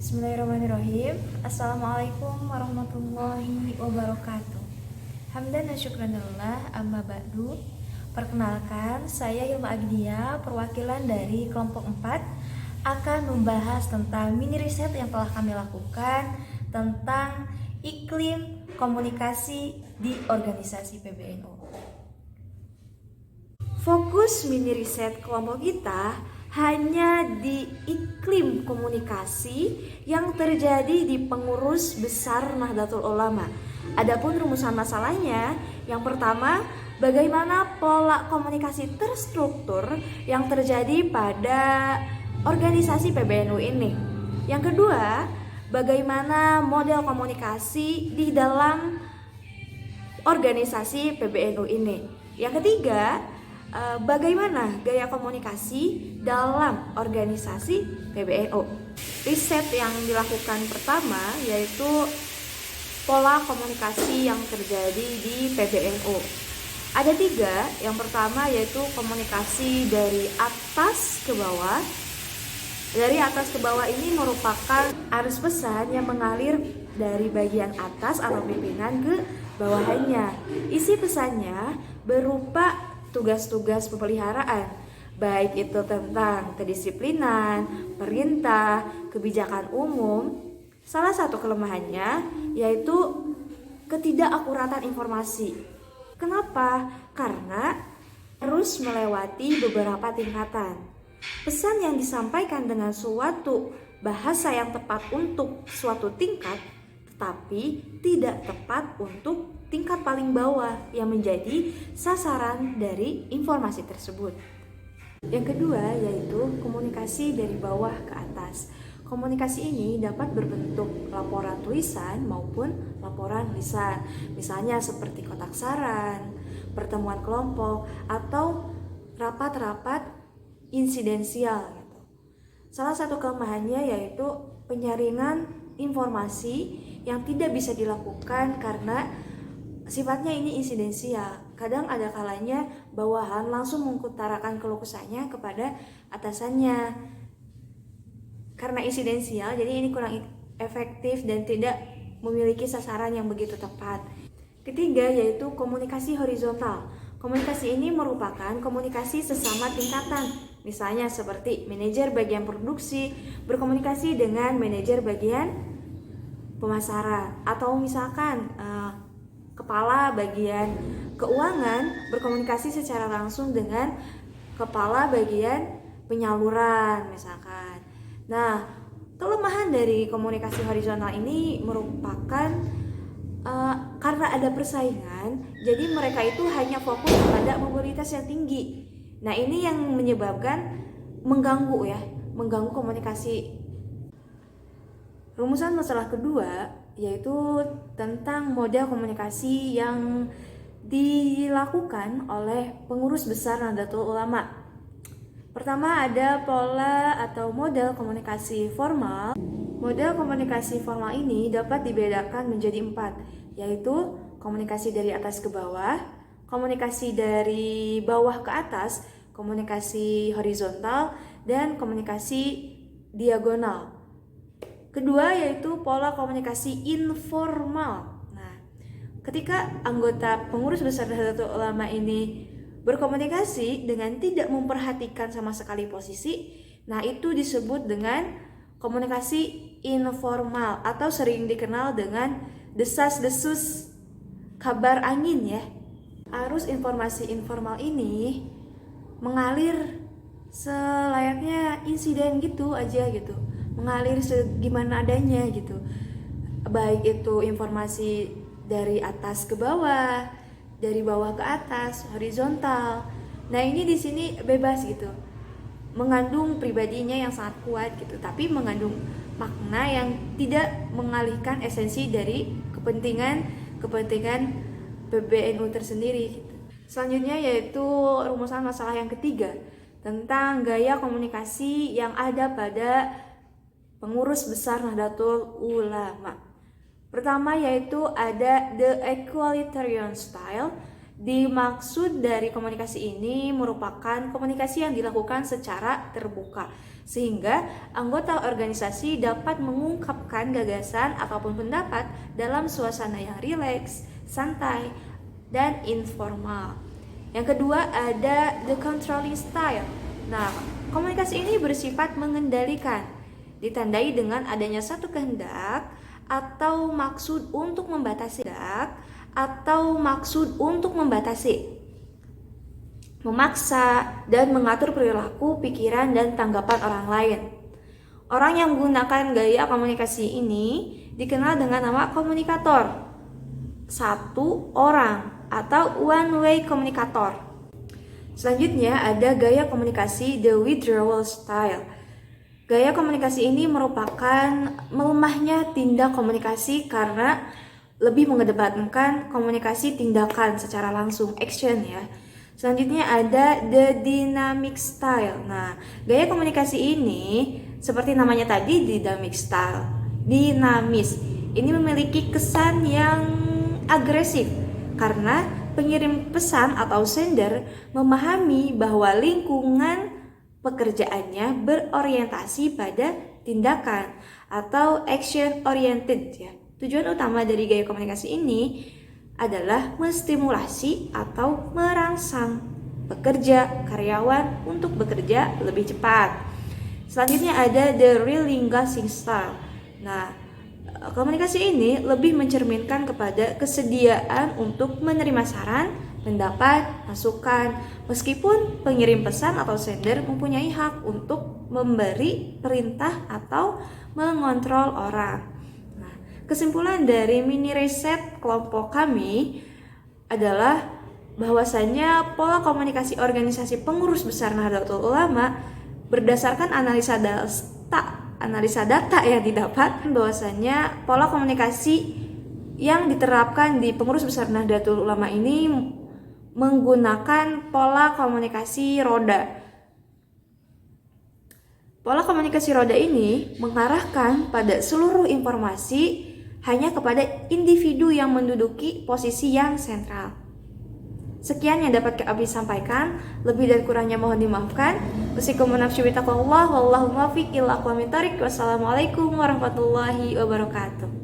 Bismillahirrahmanirrahim. Assalamualaikum warahmatullahi wabarakatuh. Hamdan dan syukranillah, amma ba'du. Perkenalkan, saya Hilma Agdia, perwakilan dari kelompok 4, akan membahas tentang mini riset yang telah kami lakukan tentang iklim komunikasi di organisasi PBNU. Fokus mini riset kelompok kita hanya di iklim komunikasi yang terjadi di pengurus besar Nahdlatul Ulama. Adapun rumusan masalahnya, yang pertama, bagaimana pola komunikasi terstruktur yang terjadi pada organisasi PBNU ini. Yang kedua, bagaimana model komunikasi di dalam organisasi PBNU ini. Yang ketiga, bagaimana gaya komunikasi dalam organisasi PBNU. Riset yang dilakukan pertama yaitu pola komunikasi yang terjadi di PBNU. Ada 3, yang pertama yaitu komunikasi dari atas ke bawah. Dari atas ke bawah ini merupakan arus pesan yang mengalir dari bagian atas atau pimpinan ke bawahannya. Isi pesannya berupa tugas-tugas pemeliharaan, baik itu tentang kedisiplinan, perintah, kebijakan umum. Salah satu kelemahannya yaitu ketidakakuratan informasi. Kenapa? Karena harus melewati beberapa tingkatan. Pesan yang disampaikan dengan suatu bahasa yang tepat untuk suatu tingkat, tetapi tidak tepat untuk tingkat paling bawah yang menjadi sasaran dari informasi tersebut. Yang kedua yaitu komunikasi dari bawah ke atas. Komunikasi ini dapat berbentuk laporan tulisan maupun laporan lisan. Misalnya seperti kotak saran, pertemuan kelompok, atau rapat-rapat insidensial. Salah satu kelemahannya yaitu penyaringan informasi yang tidak bisa dilakukan karena sifatnya ini insidensial. Kadang ada kalanya bawahan langsung mengutarakan keluh kesahnya kepada atasannya. Karena insidensial, jadi ini kurang efektif dan tidak memiliki sasaran yang begitu tepat. Ketiga yaitu komunikasi horizontal. Komunikasi ini merupakan komunikasi sesama tingkatan. Misalnya seperti manajer bagian produksi berkomunikasi dengan manajer bagian pemasaran, atau misalkan kepala bagian keuangan berkomunikasi secara langsung dengan kepala bagian penyaluran misalkan. Nah, kelemahan dari komunikasi horizontal ini merupakan karena ada persaingan, jadi mereka itu hanya fokus pada mobilitas yang tinggi. Nah, ini yang menyebabkan mengganggu komunikasi. Rumusan masalah kedua yaitu tentang model komunikasi yang dilakukan oleh pengurus besar Nahdlatul Ulama. Pertama ada pola atau model komunikasi formal. Model komunikasi formal ini dapat dibedakan menjadi 4, yaitu komunikasi dari atas ke bawah, komunikasi dari bawah ke atas, komunikasi horizontal, dan komunikasi diagonal. Kedua yaitu pola komunikasi informal. Nah, ketika anggota pengurus besar Nahdlatul Ulama ini berkomunikasi dengan tidak memperhatikan sama sekali posisi, nah itu disebut dengan komunikasi informal atau sering dikenal dengan desas-desus kabar angin ya. Arus informasi informal ini mengalir selayaknya insiden gitu aja gitu. Mengalir segimana adanya gitu. Baik itu informasi dari atas ke bawah, dari bawah ke atas, horizontal. Nah, ini di sini bebas gitu. Mengandung pribadinya yang sangat kuat gitu, tapi mengandung makna yang tidak mengalihkan esensi dari kepentingan PBNU tersendiri gitu. Selanjutnya yaitu rumusan masalah yang ketiga tentang gaya komunikasi yang ada pada pengurus besar Nahdlatul Ulama. Pertama yaitu ada the equalitarian style Dimaksud dari komunikasi ini merupakan komunikasi yang dilakukan secara terbuka, sehingga anggota organisasi dapat mengungkapkan gagasan ataupun pendapat dalam suasana yang rileks, santai, dan informal. Yang kedua ada the controlling style. Nah, komunikasi ini bersifat mengendalikan, ditandai dengan adanya satu kehendak atau maksud untuk membatasi memaksa dan mengatur perilaku, pikiran, dan tanggapan orang lain. Orang yang menggunakan gaya komunikasi ini dikenal dengan nama komunikator, satu orang atau one way komunikator. Selanjutnya ada gaya komunikasi the withdrawal style. Gaya komunikasi ini merupakan melemahnya tindak komunikasi karena lebih mengedepankan komunikasi tindakan secara langsung, action ya. Selanjutnya ada the dynamic style. Nah, gaya komunikasi ini seperti namanya tadi, dynamic style, dinamis. Ini memiliki kesan yang agresif karena pengirim pesan atau sender memahami bahwa lingkungan pekerjaannya berorientasi pada tindakan atau action oriented ya. Tujuan utama dari gaya komunikasi ini adalah menstimulasi atau merangsang pekerja, karyawan untuk bekerja lebih cepat. Selanjutnya ada the relinquishing style. Nah, komunikasi ini lebih mencerminkan kepada kesediaan untuk menerima saran, pendapat, masukan, meskipun pengirim pesan atau sender mempunyai hak untuk memberi perintah atau mengontrol orang. Kesimpulan dari mini riset kelompok kami adalah bahwasannya pola komunikasi organisasi pengurus besar Nahdlatul Ulama berdasarkan analisa data yang didapat, bahwasannya pola komunikasi yang diterapkan di pengurus besar Nahdlatul Ulama ini menggunakan pola komunikasi roda. Pola komunikasi roda ini mengarahkan pada seluruh informasi hanya kepada individu yang menduduki posisi yang sentral. Sekian yang dapat kami sampaikan, lebih dan kurangnya mohon dimaafkan. Wassalamualaikum warahmatullahi wabarakatuh.